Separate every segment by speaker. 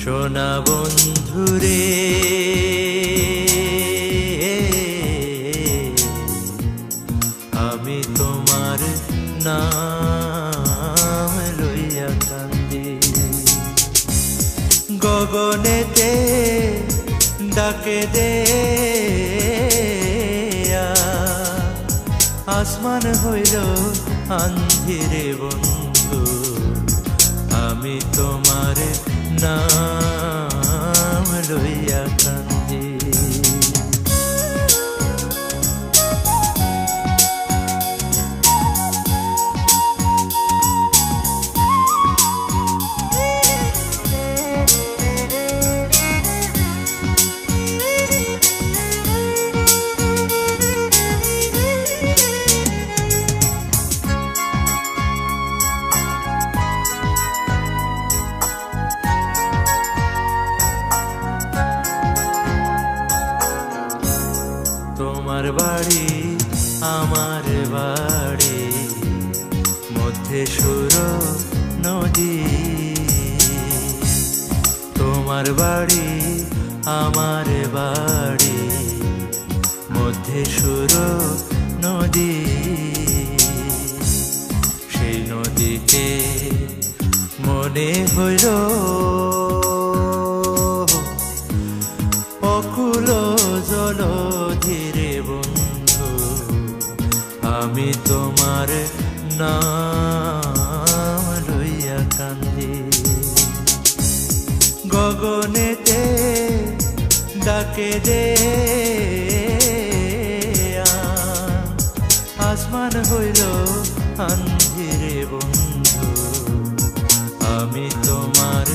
Speaker 1: সোনা বন্ধুরে আমি তোমার নাম লইয়া কান্দি গগনেতে ডাকে দে আসমান হইল আন্ধিরে বন্ধু আমি তোমার নাম লইয়া কান্দি তোমার বাড়ি আমার বাড়ি মধ্যে সুর নদী তোমার বাড়ি আমার বাড়ি মধ্যে সুর নদী সেই নদীতে মনে হইল অকুল জলধিরে বন্ধু আমি তোমার নাম লইয়া কান্দি গগনেতে ডাকে দে আসমান হইল আন্ধিরে বন্ধু আমি তোমার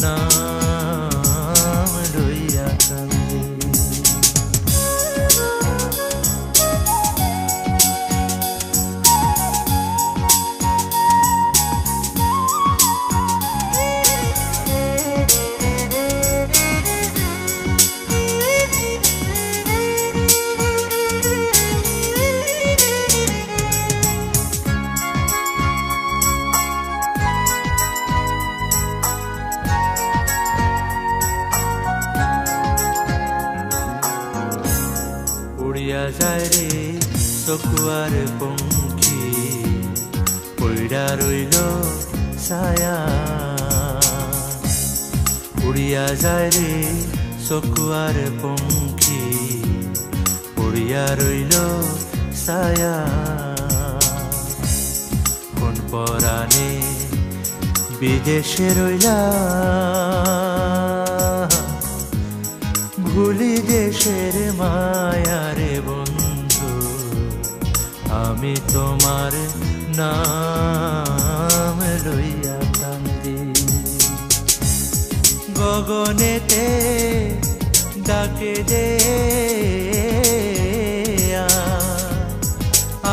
Speaker 1: নাম লইয়া কান্দি উড়িয়া যায় রে চকুয়ার পঙ্খী পইড়া রইল ছায়া উড়িয়া যায় রে চকুয়ার পঙ্খী পড়িয়া রইল ছায়া কোন পরাণে বিদেশে রইলা ভুলি দেশের মায়ারে বন্ধু আমি তোমার নাম লইয়া কান্দি গগনেতে ডাকে দে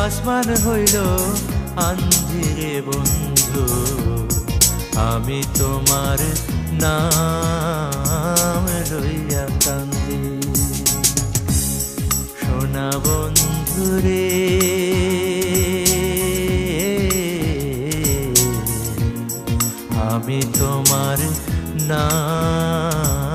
Speaker 1: আসমান হইল আন্ধিরে বন্ধু আমি তোমার নাম লইয়া কান্দি সোনা বন্ধুরে আমি তোমার নাম